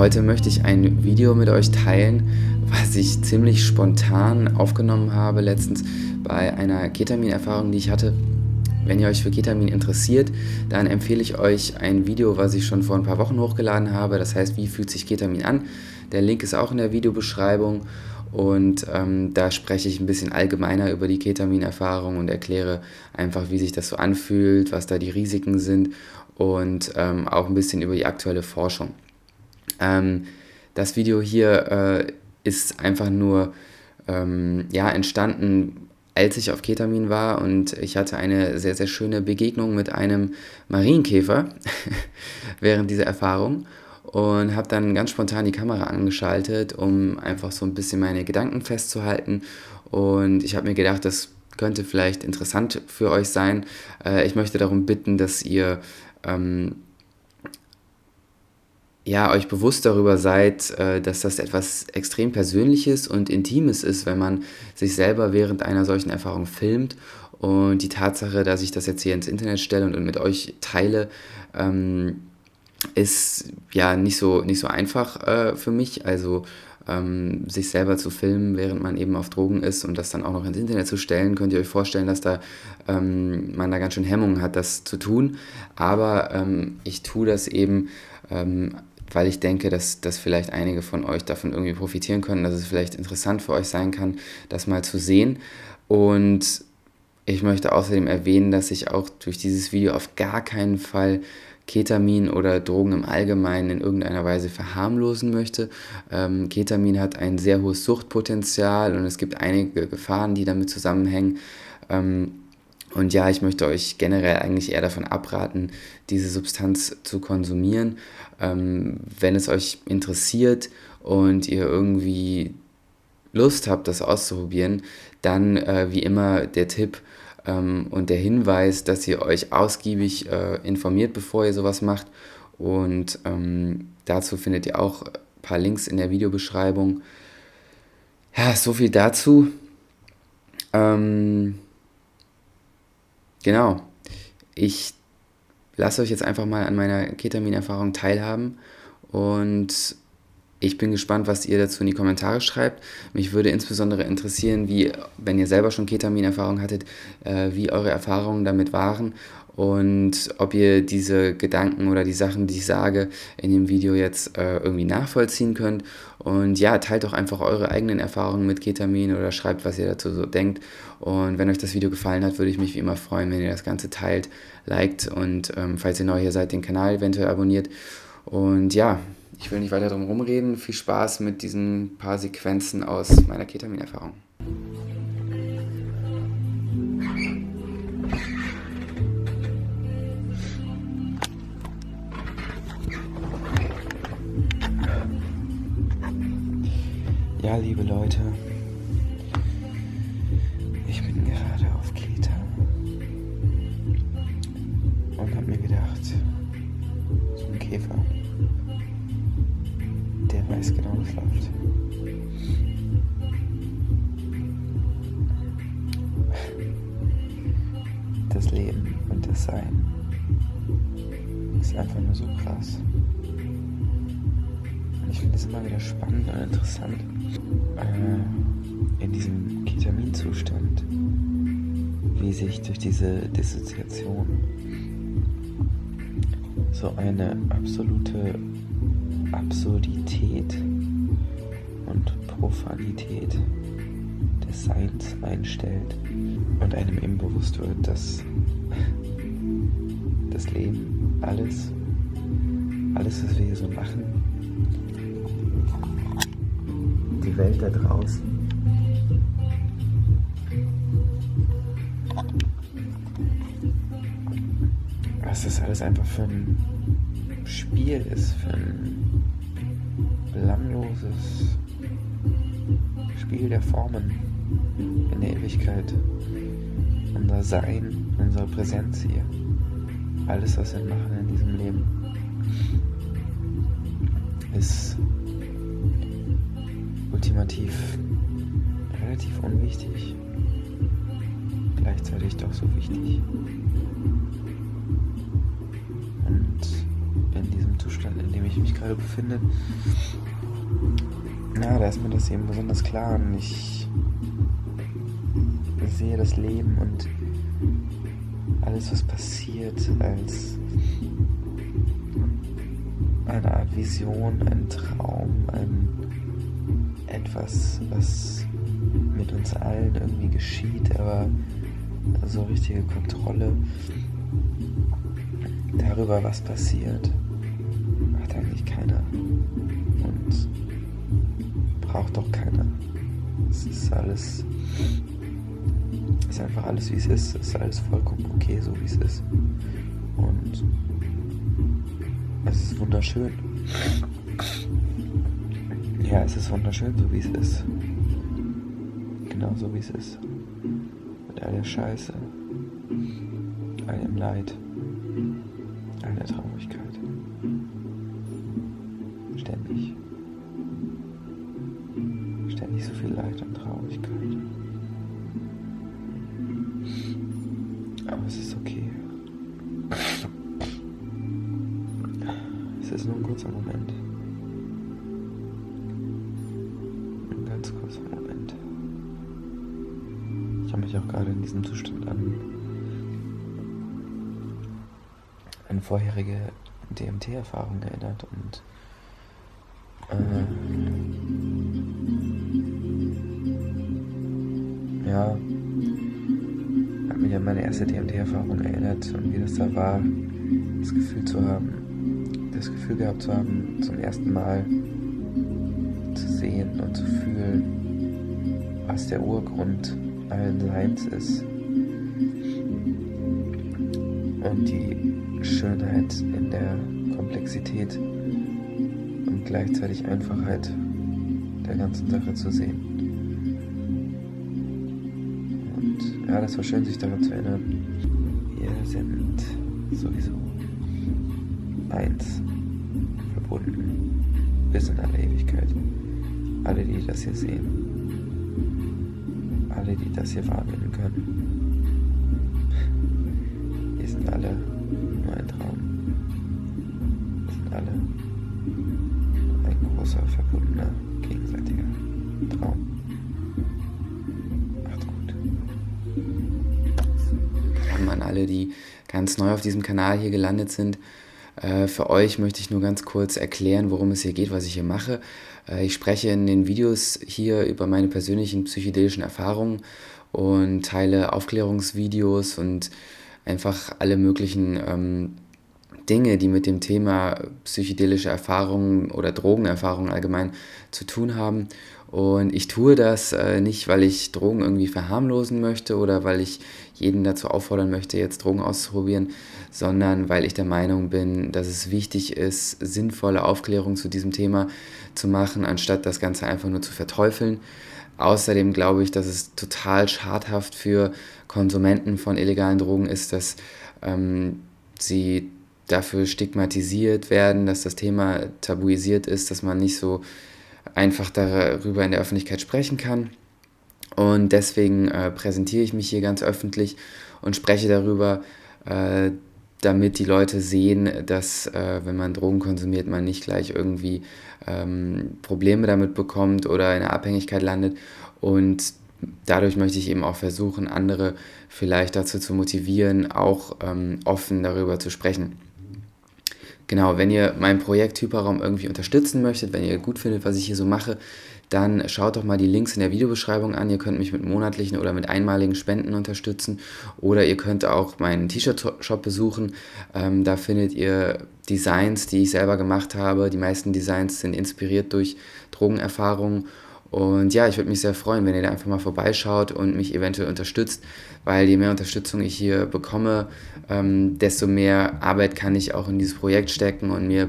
heute möchte ich ein Video mit euch teilen, was ich ziemlich spontan aufgenommen habe letztens bei einer Ketamin-Erfahrung, die ich hatte. Wenn ihr euch für Ketamin interessiert, dann empfehle ich euch ein Video, was ich schon vor ein paar Wochen hochgeladen habe. Das heißt, wie fühlt sich Ketamin an? Der Link ist auch in der Videobeschreibung und da spreche ich ein bisschen allgemeiner über die Ketamin-Erfahrung und erkläre einfach, wie sich das so anfühlt, was da die Risiken sind und auch ein bisschen über die aktuelle Forschung. Das Video hier ist einfach nur entstanden, als ich auf Ketamin war, und ich hatte eine sehr, sehr schöne Begegnung mit einem Marienkäfer während dieser Erfahrung und habe dann ganz spontan die Kamera angeschaltet, um einfach so ein bisschen meine Gedanken festzuhalten, und ich habe mir gedacht, das könnte vielleicht interessant für euch sein. Ich möchte darum bitten, dass ihr euch bewusst darüber seid, dass das etwas extrem Persönliches und Intimes ist, wenn man sich selber während einer solchen Erfahrung filmt. Und die Tatsache, dass ich das jetzt hier ins Internet stelle und mit euch teile, ist ja nicht so einfach für mich. Also sich selber zu filmen, während man eben auf Drogen ist, und das dann auch noch ins Internet zu stellen, könnt ihr euch vorstellen, dass man da ganz schön Hemmungen hat, das zu tun. Aber ich tue das eben, weil ich denke, dass vielleicht einige von euch davon irgendwie profitieren können, dass es vielleicht interessant für euch sein kann, das mal zu sehen. Und ich möchte außerdem erwähnen, dass ich auch durch dieses Video auf gar keinen Fall Ketamin oder Drogen im Allgemeinen in irgendeiner Weise verharmlosen möchte. Ketamin hat ein sehr hohes Suchtpotenzial und es gibt einige Gefahren, die damit zusammenhängen. Und ja, ich möchte euch generell eigentlich eher davon abraten, diese Substanz zu konsumieren. Wenn es euch interessiert und ihr irgendwie Lust habt, das auszuprobieren, dann wie immer der Tipp und der Hinweis, dass ihr euch ausgiebig informiert, bevor ihr sowas macht. Und dazu findet ihr auch ein paar Links in der Videobeschreibung. Ja, so viel dazu. Genau, ich lasse euch jetzt einfach mal an meiner Ketamin-Erfahrung teilhaben, und ich bin gespannt, was ihr dazu in die Kommentare schreibt. Mich würde insbesondere interessieren, wenn ihr selber schon Ketamin-Erfahrung hattet, wie eure Erfahrungen damit waren und ob ihr diese Gedanken oder die Sachen, die ich sage, in dem Video jetzt irgendwie nachvollziehen könnt. Und ja, teilt doch einfach eure eigenen Erfahrungen mit Ketamin oder schreibt, was ihr dazu so denkt. Und wenn euch das Video gefallen hat, würde ich mich wie immer freuen, wenn ihr das Ganze teilt, liked und falls ihr neu hier seid, den Kanal eventuell abonniert. Und ja, ich will nicht weiter drum rumreden. Viel Spaß mit diesen paar Sequenzen aus meiner Ketamin-Erfahrung. Ja, liebe Leute, ich bin gerade auf Keta und habe mir gedacht, so ein Käfer, der weiß genau, was läuft. Das Leben und das Sein ist einfach nur so krass. Und ich finde es immer wieder spannend und interessant, in diesem Ketaminzustand, wie sich durch diese Dissoziation so eine absolute Absurdität und Profanität des Seins einstellt und einem eben bewusst wird, dass das Leben, alles, was wir hier so machen, die Welt da draußen, was das alles einfach für ein Spiel ist, für ein belangloses Spiel der Formen in der Ewigkeit. Unser Sein, unsere Präsenz hier, alles, was wir machen in diesem Leben, ist ultimativ relativ unwichtig, gleichzeitig doch so wichtig. Und in diesem Zustand, in dem ich mich gerade befinde, ja, da ist mir das eben besonders klar und ich sehe das Leben und alles, was passiert, als eine Art Vision, ein Traum, etwas, was mit uns allen irgendwie geschieht, aber so richtige Kontrolle darüber, was passiert, hat eigentlich keiner und braucht doch keiner. Es ist einfach alles, wie es ist. Es ist alles vollkommen okay, so wie es ist. Und es ist wunderschön. Ja, es ist wunderschön, so wie es ist. Genau so wie es ist. Mit all der Scheiße, all dem Leid, all der Traurigkeit. Ständig. Ständig so viel Leid und Traurigkeit. Aber es ist okay. Es ist nur ein kurzer Moment. Ein ganz kurzer Moment. Ich habe mich auch gerade in diesem Zustand an vorherige DMT-Erfahrungen erinnert und ja, hat mich an meine erste DMT-Erfahrung erinnert und wie das da war, das Gefühl gehabt zu haben, zum ersten Mal zu sehen und zu fühlen, was der Urgrund allen Seins ist und die Schönheit in der Komplexität und gleichzeitig Einfachheit der ganzen Sache zu sehen. Und ja, das war schön, sich daran zu erinnern. Wir sind sowieso eins, verbunden, bis in alle Ewigkeit. Alle, die das hier sehen, alle, die das hier wahrnehmen können, wir sind alle nur ein Traum. Wir sind alle ein großer, verbundener, gegenseitiger Traum. Macht's gut. An alle, die ganz neu auf diesem Kanal hier gelandet sind, für euch möchte ich nur ganz kurz erklären, worum es hier geht, was ich hier mache. Ich spreche in den Videos hier über meine persönlichen psychedelischen Erfahrungen und teile Aufklärungsvideos und einfach alle möglichen Dinge, die mit dem Thema psychedelische Erfahrungen oder Drogenerfahrungen allgemein zu tun haben. Und ich tue das nicht, weil ich Drogen irgendwie verharmlosen möchte oder weil ich jeden dazu auffordern möchte, jetzt Drogen auszuprobieren, sondern weil ich der Meinung bin, dass es wichtig ist, sinnvolle Aufklärung zu diesem Thema zu machen, anstatt das Ganze einfach nur zu verteufeln. Außerdem glaube ich, dass es total schadhaft für Konsumenten von illegalen Drogen ist, dass sie dafür stigmatisiert werden, dass das Thema tabuisiert ist, dass man nicht so einfach darüber in der Öffentlichkeit sprechen kann. Und deswegen präsentiere ich mich hier ganz öffentlich und spreche darüber, damit die Leute sehen, dass wenn man Drogen konsumiert, man nicht gleich irgendwie Probleme damit bekommt oder in einer Abhängigkeit landet. Und dadurch möchte ich eben auch versuchen, andere vielleicht dazu zu motivieren, auch offen darüber zu sprechen. Genau, wenn ihr mein Projekt Hyperraum irgendwie unterstützen möchtet, wenn ihr gut findet, was ich hier so mache, dann schaut doch mal die Links in der Videobeschreibung an. Ihr könnt mich mit monatlichen oder mit einmaligen Spenden unterstützen oder ihr könnt auch meinen T-Shirt-Shop besuchen. Da findet ihr Designs, die ich selber gemacht habe. Die meisten Designs sind inspiriert durch Drogenerfahrungen. Und ja, ich würde mich sehr freuen, wenn ihr da einfach mal vorbeischaut und mich eventuell unterstützt, weil je mehr Unterstützung ich hier bekomme, desto mehr Arbeit kann ich auch in dieses Projekt stecken und mir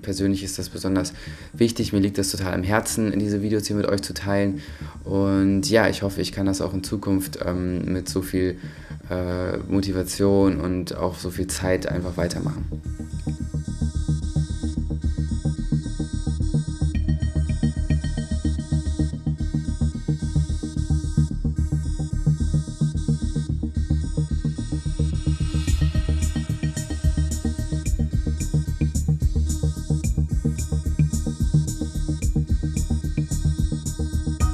persönlich ist das besonders wichtig. Mir liegt das total am Herzen, diese Videos hier mit euch zu teilen und ja, ich hoffe, ich kann das auch in Zukunft mit so viel Motivation und auch so viel Zeit einfach weitermachen.